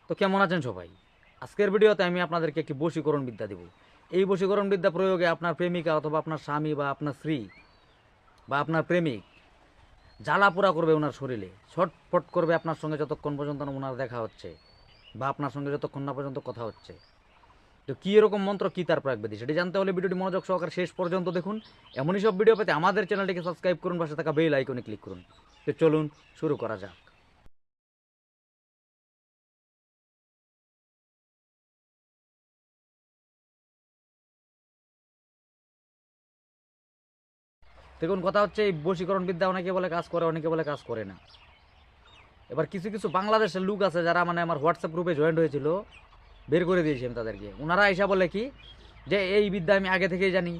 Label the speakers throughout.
Speaker 1: তো কেমন আছেন সবাই? আজকের ভিডিওতে আমি আপনাদেরকে একটি বশীকরণ বিদ্যা দেব। এই বশীকরণ বিদ্যা প্রয়োগে আপনার প্রেমিকা অথবা আপনার স্বামী বা আপনার স্ত্রী বা আপনার প্রেমিক জ্বালাপোড়া করবে ওনার শরীরে, ছটফট করবে আপনার সঙ্গে যতক্ষণ পর্যন্ত না ওনার দেখা হচ্ছে বা আপনার সঙ্গে যতক্ষণ না পর্যন্ত কথা হচ্ছে। তো কী এরকম মন্ত্র কী তার প্রয়োগ বিধি সেটি জানতে হলে ভিডিওটি মনোযোগ সহকারে শেষ পর্যন্ত দেখুন। এমনই সব ভিডিও পেতে আমাদের চ্যানেলটিকে সাবস্ক্রাইব করুন, পাশে থাকা বেল আইকনে ক্লিক করুন। তো চলুন শুরু করা যাক। দেখুন, কথা হচ্ছে এই বশীকরণ বিদ্যা অনেকে বলে কাজ করে, অনেকে বলে কাজ করে না। এবার কিছু কিছু বাংলাদেশের লোক আছে যারা মানে আমার হোয়াটসঅ্যাপ গ্রুপে জয়েন্ট হয়েছিল, বের করে দিয়েছি আমি তাদেরকে। ওনারা এসা বলে কি যে এই বিদ্যা আমি আগে থেকেই জানি,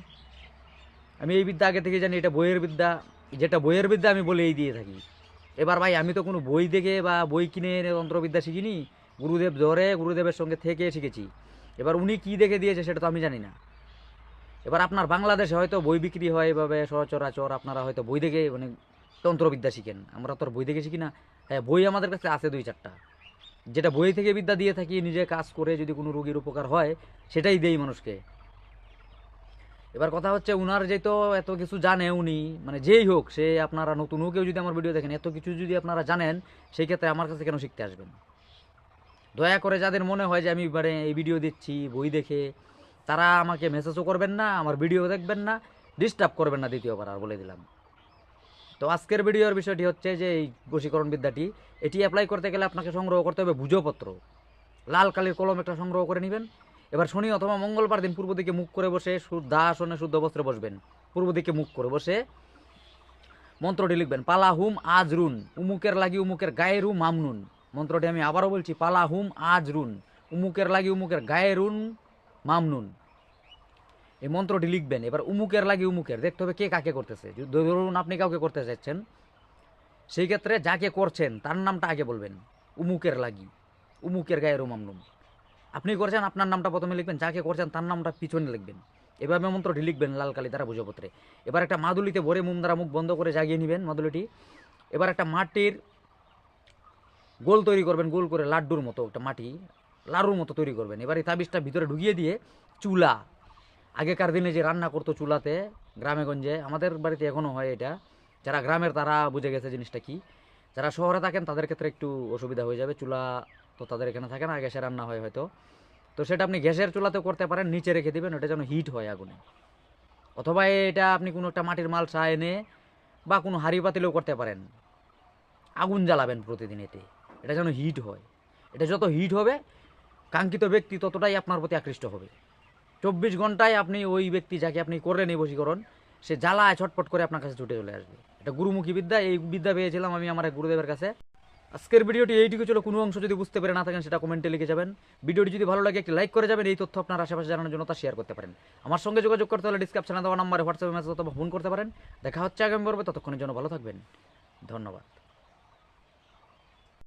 Speaker 1: আমি এই বিদ্যা আগে থেকেই জানি, এটা বইয়ের বিদ্যা, যেটা বইয়ের বিদ্যা আমি বলে এই দিয়ে থাকি। এবার ভাই আমি তো কোনো বই দেখে বা বই কিনে তন্ত্রবিদ্যা শিখিনি, গুরুদেব ধরে গুরুদেবের সঙ্গে থেকে শিখেছি। এবার উনি কি দেখে দিয়েছে সেটা তো আমি জানি না। এবার আপনার বাংলাদেশে হয়তো বই বিক্রি হয় এভাবে সচরাচর, আপনারা হয়তো বই দেখে মানে তন্ত্রবিদ্যা শিখেন, আমরা তো আর বই দেখে শিখি না। হ্যাঁ, বই আমাদের কাছে আছে 2-4টা, যেটা বই থেকে বিদ্যা দিয়ে থাকি, নিজে কাজ করে যদি কোনো রোগীর উপকার হয় সেটাই দেই মানুষকে। এবার কথা হচ্ছে উনার যেহেতু এত কিছু জানে উনি, মানে যেই হোক সে, আপনারা নতুন কেউ যদি আমার ভিডিও দেখেন, এত কিছু যদি আপনারা জানেন, সেই ক্ষেত্রে আমার কাছে কেন শিখতে আসবেন? দয়া করে যাদের মনে হয় যে আমি মানে এই ভিডিও দিচ্ছি বই দেখে, তারা আমাকে মেসেজও করবেন না, আমার ভিডিও দেখবেন না, ডিস্টার্ব করবেন না দ্বিতীয়বার, আর বলে দিলাম। তো আজকের ভিডিওর বিষয়টি হচ্ছে যে এই বশীকরণ বিদ্যাটি, এটি অ্যাপ্লাই করতে গেলে আপনাকে সংগ্রহ করতে হবে ভুজপত্র, লাল কালির কলম একটা সংগ্রহ করে নেবেন। এবার শনি অথবা মঙ্গলবার দিন পূর্ব দিকে মুখ করে বসে শুদ্ধ আসনে শুদ্ধ বস্ত্রে বসবেন, পূর্ব দিকে মুখ করে বসে মন্ত্রটি লিখবেন, পালা হুম আজ রুন, উমুকের লাগি উমুকের গায়ে রু মামনুন। মন্ত্রটি আমি আবারও বলছি, পালা হুম আজ রুন, উমুকের লাগি উমুকের গায়ে রুন মামনুন। এই মন্ত্রটি লিখবেন। এবার উমুকের লাগি উমুকের দেখতে হবে কে কাকে করতেছে। ধরুন আপনি কাউকে করতে চাচ্ছেন, সেই ক্ষেত্রে যাকে করছেন তার নামটা আগে বলবেন, উমুকের লাগি উমুকের গায়ে রু মামনুন। আপনি করছেন আপনার নামটা প্রথমে লিখবেন, যাকে করছেন তার নামটা পিছনে লিখবেন। এভাবে মন্ত্রটি লিখবেন লাল কালি দ্বারা ভুজপত্রে। এবার একটা মাদুলিতে ভরে মুম দ্বারা মুখ বন্ধ করে জাগিয়ে নেবেন মাদুলিটি। এবার একটা মাটির গোল তৈরি করবেন, গোল করে লাড্ডুর মতো একটা মাটি লাড়ুর মতো তৈরি করবেন। এবার এই তাবিজটা ভিতরে ঢুকিয়ে দিয়ে চুলা, আগেকার দিনে যে রান্না করতো চুলাতে গ্রামে গঞ্জে, আমাদের বাড়িতে এখনও হয় এটা, যারা গ্রামের তারা বুঝে গেছে জিনিসটা কি। যারা শহরে থাকেন তাদের ক্ষেত্রে একটু অসুবিধা হয়ে যাবে, চুলা তো তাদের এখানে থাকে না, গ্যাসে রান্না হয় হয়তো। তো সেটা আপনি গ্যাসের চুলাতেও করতে পারেন, নিচে রেখে দিবেন, ওটা যেন হিট হয় আগুনে। অথবা এটা আপনি কোনো একটা মাটির মালসা এনে বা কোনো হাঁড়ি পাতিলেও করতে পারেন, আগুন জ্বালাবেন প্রতিদিন এতে, এটা যেন হিট হয়। এটা যত হিট হবে কাঙ্ক্ষিত ব্যক্তি ততটাই আপনার প্রতি আকৃষ্ট হবে। 24 ঘন্টায় আপনি ওই ব্যক্তি যাকে আপনি করলেন এই বশীকরণ, সে জ্বালায় ছটপট করে আপনার কাছে ছুটে চলে আসবে। এটা গুরুমুখী বিদ্যা, এই বিদ্যা পেয়েছিলাম আমি আমার এক গুরুদেবের কাছে। আজকের ভিডিওটি এইটুকু ছিল, কোনো অংশ যদি বুঝতে পেরে না থাকেন সেটা কমেন্টে লিখে যাবেন। ভিডিওটি যদি ভালো লাগে একটি লাইক করে যাবেন, এই তথ্য আপনার আশেপাশে জানানোর জন্য তা শেয়ার করতে পারেন। আমার সঙ্গে যোগাযোগ করতে হলে ডিসক্রিপশনে দেওয়া নাম্বারে হোয়াটসঅ্যাপে মেসেজ অথবা ফোন করতে পারেন। দেখা হচ্ছে আগামী পর্বে, ততক্ষণের জন্য ভালো থাকবেন। ধন্যবাদ।